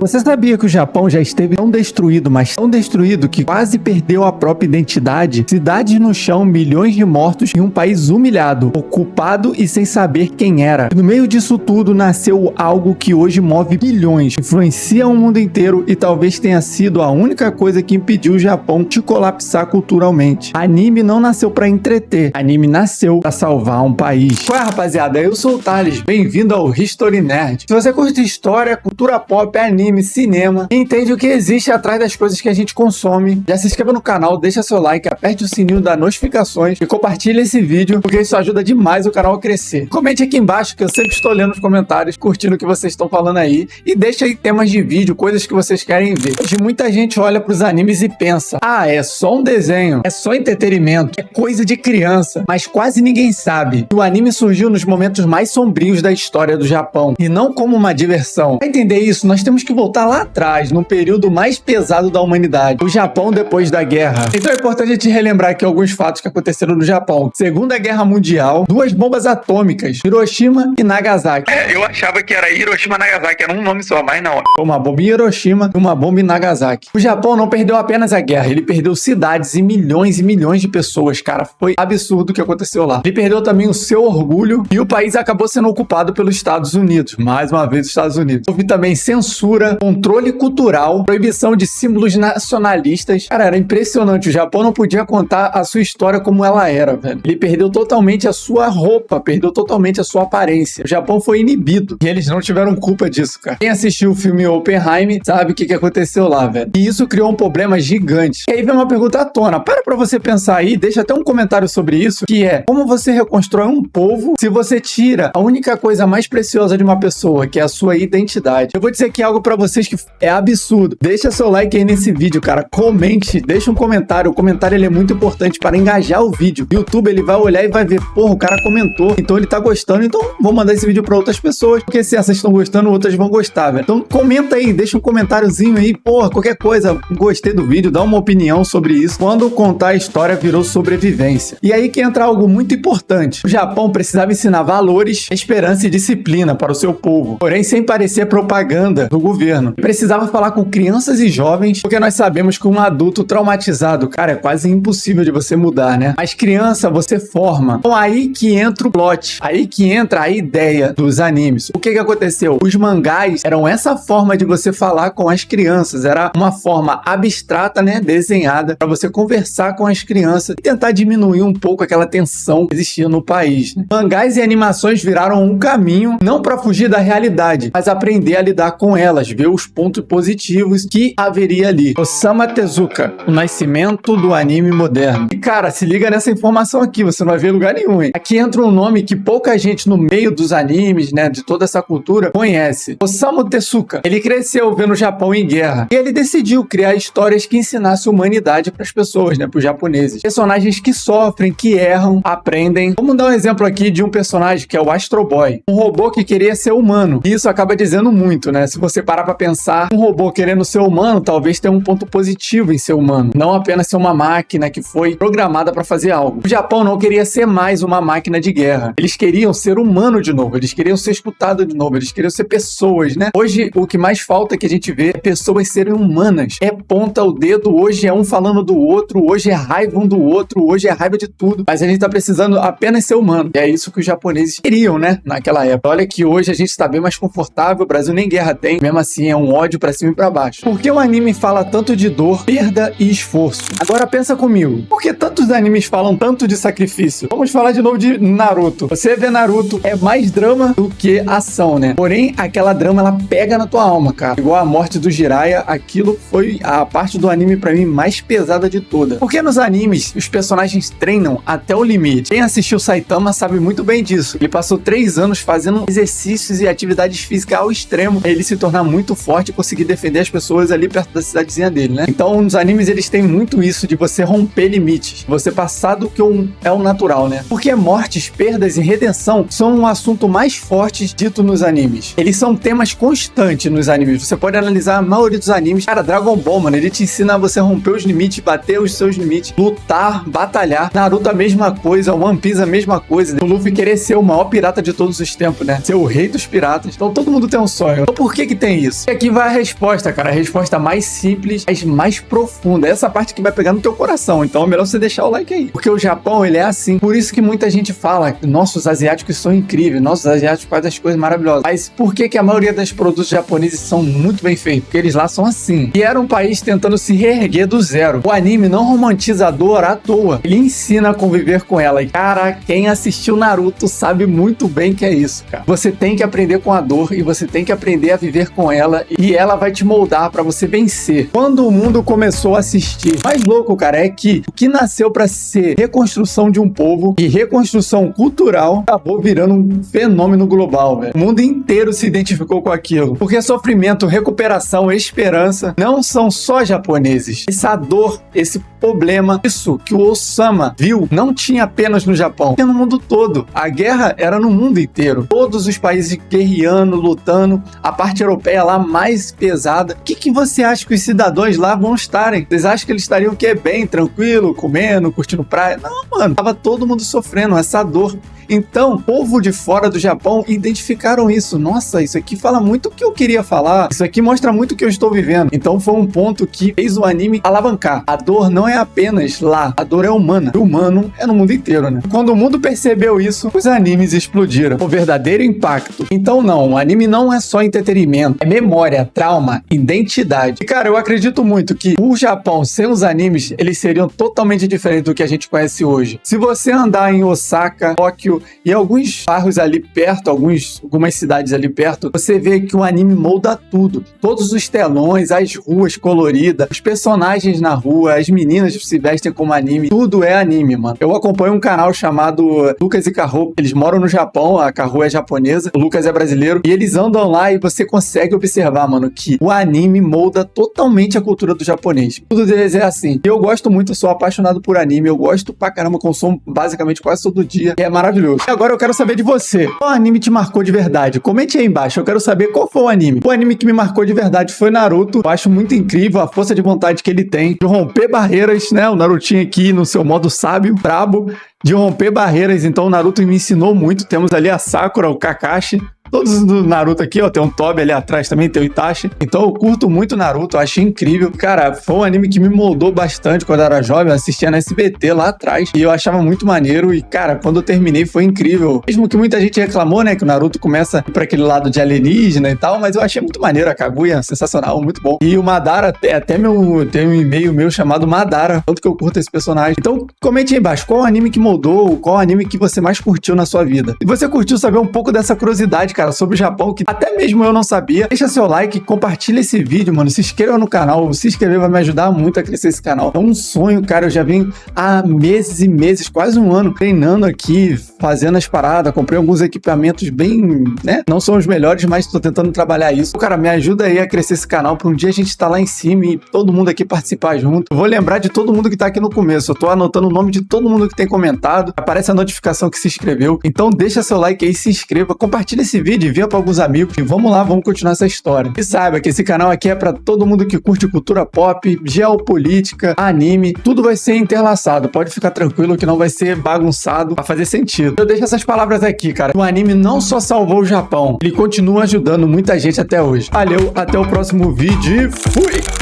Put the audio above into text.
Você sabia que o Japão já esteve tão destruído, mas tão destruído que quase perdeu a própria identidade? Cidades no chão, milhões de mortos e um país humilhado, ocupado e sem saber quem era. E no meio disso tudo nasceu algo que hoje move bilhões, influencia o mundo inteiro e talvez tenha sido a única coisa que impediu o Japão de colapsar culturalmente. Anime não nasceu pra entreter, anime nasceu pra salvar um país. Qual é, rapaziada? Eu sou o Thales, bem-vindo ao History Nerd. Se você curte história, cultura pop, anime, cinema, e entende o que existe atrás das coisas que a gente consome, já se inscreva no canal, deixa seu like, aperte o sininho das notificações e compartilhe esse vídeo, porque isso ajuda demais o canal a crescer. Comente aqui embaixo que eu sempre estou lendo os comentários, curtindo o que vocês estão falando aí, e deixa aí temas de vídeo, coisas que vocês querem ver. Hoje muita gente olha pros animes e pensa: ah, é só um desenho, é só entretenimento, é coisa de criança, mas quase ninguém sabe que o anime surgiu nos momentos mais sombrios da história do Japão, e não como uma diversão. Para entender isso, nós temos que voltar lá atrás, no período mais pesado da humanidade, o Japão depois da guerra. Então é importante a gente relembrar aqui alguns fatos que aconteceram no Japão. Segunda Guerra Mundial, 2 bombas atômicas, Hiroshima e Nagasaki. Eu achava que era Hiroshima e Nagasaki, era um nome só, mas não. Uma bomba em Hiroshima e uma bomba em Nagasaki. O Japão não perdeu apenas a guerra, ele perdeu cidades e milhões de pessoas, cara. Foi absurdo o que aconteceu lá. Ele perdeu também o seu orgulho e o país acabou sendo ocupado pelos Estados Unidos. Mais uma vez os Estados Unidos. Houve também censura, controle cultural, proibição de símbolos nacionalistas. Cara, era impressionante. O Japão não podia contar a sua história como ela era, velho. Ele perdeu totalmente a sua roupa, perdeu totalmente a sua aparência. O Japão foi inibido e eles não tiveram culpa disso, cara. Quem assistiu o filme Oppenheimer sabe o que aconteceu lá, velho. E isso criou um problema gigante. E aí vem uma pergunta à tona. Para pra você pensar aí, deixa até um comentário sobre isso, que é: como você reconstrói um povo se você tira a única coisa mais preciosa de uma pessoa, que é a sua identidade? Eu vou dizer aqui algo pra vocês que é absurdo. Deixa seu like aí nesse vídeo, cara. Comente, deixa um comentário. O comentário ele é muito importante para engajar o vídeo. O YouTube ele vai olhar e vai ver: porra, o cara comentou, então ele tá gostando, então vou mandar esse vídeo pra outras pessoas, porque se essas estão gostando, outras vão gostar, velho. Então comenta aí, deixa um comentáriozinho aí, porra, qualquer coisa, gostei do vídeo, dá uma opinião sobre isso. Quando contar a história virou sobrevivência. E aí que entra algo muito importante. O Japão precisava ensinar valores, esperança e disciplina para o seu povo, porém sem parecer propaganda do governo. Precisava falar com crianças e jovens, porque nós sabemos que um adulto traumatizado, cara, é quase impossível de você mudar, né? Mas criança você forma. Então aí que entra o plot, aí que entra a ideia dos animes. O que aconteceu? Os mangás eram essa forma de você falar com as crianças, era uma forma abstrata, né, desenhada para você conversar com as crianças e tentar diminuir um pouco aquela tensão que existia no país, né? Mangás e animações viraram um caminho não para fugir da realidade, mas aprender a lidar com elas, ver os pontos positivos que haveria ali. Osamu Tezuka, o nascimento do anime moderno. E cara, se liga nessa informação aqui, você não vai ver em lugar nenhum, hein? Aqui entra um nome que pouca gente no meio dos animes, né, de toda essa cultura, conhece. Osamu Tezuka. Ele cresceu vendo o Japão em guerra e ele decidiu criar histórias que ensinassem humanidade para as pessoas, né, para os japoneses. Personagens que sofrem, que erram, aprendem. Vamos dar um exemplo aqui de um personagem que é o Astro Boy, um robô que queria ser humano. E isso acaba dizendo muito, né? Se você parar para pensar, um robô querendo ser humano, talvez tenha um ponto positivo em ser humano, não apenas ser uma máquina que foi programada para fazer algo. O Japão não queria ser mais uma máquina de guerra. Eles queriam ser humano de novo, eles queriam ser escutados de novo, eles queriam ser pessoas, né? Hoje, o que mais falta que a gente vê é pessoas serem humanas. É ponta o dedo, hoje é um falando do outro, hoje é raiva um do outro, hoje é raiva de tudo. Mas a gente tá precisando apenas ser humano. E é isso que os japoneses queriam, né? Naquela época. Olha que hoje a gente tá bem mais confortável, o Brasil nem guerra tem, mesmo assim é um ódio pra cima e pra baixo. Por que o anime fala tanto de dor, perda e esforço? Agora pensa comigo, por que tantos animes falam tanto de sacrifício? Vamos falar de novo de Naruto. Você vê Naruto, é mais drama do que ação, né? Porém, aquela drama, ela pega na tua alma, cara. Igual a morte do Jiraiya, aquilo foi a parte do anime pra mim mais pesada de toda. Porque nos animes, os personagens treinam até o limite. Quem assistiu Saitama sabe muito bem disso. Ele passou 3 anos fazendo exercícios e atividades físicas ao extremo pra ele se tornar muito forte e conseguir defender as pessoas ali perto da cidadezinha dele, né? Então, nos animes, eles têm muito isso de você romper limites, você passar do que é o natural, né? Porque mortes, perdas e redenção são um assunto mais forte dito nos animes. Eles são temas constantes nos animes. Você pode analisar a maioria dos animes. Cara, Dragon Ball, mano, ele te ensina a você romper os limites, bater os seus limites, lutar, batalhar. Naruto a mesma coisa, One Piece a mesma coisa. O Luffy querer ser o maior pirata de todos os tempos, né? Ser o rei dos piratas. Então todo mundo tem um sonho. Então por que tem isso? isso? E aqui vai a resposta, cara. A resposta mais simples, mas mais profunda. Essa parte que vai pegar no teu coração. Então é melhor você deixar o like aí. Porque o Japão, ele é assim. Por isso que muita gente fala, nossos asiáticos são incríveis, nossos asiáticos fazem as coisas maravilhosas. Mas por que a maioria dos produtos japoneses são muito bem feitos? Porque eles lá são assim. E era um país tentando se reerguer do zero. O anime não romantiza a dor à toa. Ele ensina a conviver com ela. E, cara, quem assistiu Naruto sabe muito bem que é isso, cara. Você tem que aprender com a dor e você tem que aprender a viver com ela e ela vai te moldar pra você vencer. Quando o mundo começou a assistir, o mais louco, cara, é que o que nasceu pra ser reconstrução de um povo e reconstrução cultural acabou virando um fenômeno global, velho. O mundo inteiro se identificou com aquilo. Porque sofrimento, recuperação, esperança não são só japoneses. Essa dor, esse problema, isso que o Osama viu, não tinha apenas no Japão, tinha no mundo todo. A guerra era no mundo inteiro. Todos os países guerreando, lutando, a parte europeia lá mais pesada. O que você acha que os cidadãos lá vão estarem? Vocês acham que eles estariam o quê? Bem, tranquilo, comendo, curtindo praia? Não, mano. Tava todo mundo sofrendo essa dor. Então, o povo de fora do Japão identificaram isso. Nossa, isso aqui fala muito o que eu queria falar. Isso aqui mostra muito o que eu estou vivendo. Então, foi um ponto que fez o anime alavancar. A dor não é apenas lá. A dor é humana. O humano é no mundo inteiro, né? Quando o mundo percebeu isso, os animes explodiram. O verdadeiro impacto. Então, não. O anime não é só entretenimento. É memória, trauma, identidade. E, cara, eu acredito muito que o Japão, sem os animes, eles seriam totalmente diferentes do que a gente conhece hoje. Se você andar em Osaka, Tóquio, e alguns bairros ali perto, algumas cidades ali perto, você vê que o anime molda tudo. Todos os telões, as ruas coloridas, os personagens na rua, as meninas se vestem como anime, tudo é anime, mano. Eu acompanho um canal chamado Lucas e Carro. Eles moram no Japão, a Carro é japonesa, o Lucas é brasileiro, e eles andam lá e você consegue observar, mano, que o anime molda totalmente a cultura do japonês. Tudo deles é assim. Eu gosto muito, eu sou apaixonado por anime, eu gosto pra caramba, consumo basicamente quase todo dia, e é maravilhoso. E agora eu quero saber de você. Qual anime te marcou de verdade? Comente aí embaixo. Eu quero saber qual foi o anime. O anime que me marcou de verdade foi Naruto. Eu acho muito incrível a força de vontade que ele tem de romper barreiras, né? O Narutinho aqui no seu modo sábio, brabo, de romper barreiras. Então o Naruto me ensinou muito. Temos ali a Sakura, o Kakashi. Todos do Naruto aqui, ó, tem um Tobi ali atrás também, tem o Itachi. Então eu curto muito Naruto, eu achei incrível. Cara, foi um anime que me moldou bastante quando eu era jovem, eu assistia na SBT lá atrás. E eu achava muito maneiro e, cara, quando eu terminei foi incrível. Mesmo que muita gente reclamou, né, que o Naruto começa a ir pra aquele lado de alienígena e tal, mas eu achei muito maneiro a Kaguya, sensacional, muito bom. E o Madara, até tem um e-mail meu chamado Madara, tanto que eu curto esse personagem. Então comente aí embaixo, qual anime que moldou, qual anime que você mais curtiu na sua vida. Se você curtiu saber um pouco dessa curiosidade, cara, sobre o Japão, que até mesmo eu não sabia, deixa seu like, compartilha esse vídeo, mano, se inscreva no canal, se inscrever vai me ajudar muito a crescer esse canal. É um sonho, cara, eu já vim há meses e meses, quase um ano, treinando aqui, fazendo as paradas, comprei alguns equipamentos bem, né, não são os melhores, mas tô tentando trabalhar isso. Cara, me ajuda aí a crescer esse canal, pra um dia a gente tá lá em cima e todo mundo aqui participar junto. Eu vou lembrar de todo mundo que tá aqui no começo, eu tô anotando o nome de todo mundo que tem comentado, aparece a notificação que se inscreveu, então deixa seu like aí, se inscreva, compartilha esse vídeo, envia para alguns amigos e vamos lá, vamos continuar essa história. E saiba que esse canal aqui é para todo mundo que curte cultura pop, geopolítica, anime, tudo vai ser interlaçado, pode ficar tranquilo que não vai ser bagunçado, vai fazer sentido. Eu deixo essas palavras aqui, cara. O anime não só salvou o Japão, ele continua ajudando muita gente até hoje. Valeu, até o próximo vídeo e fui!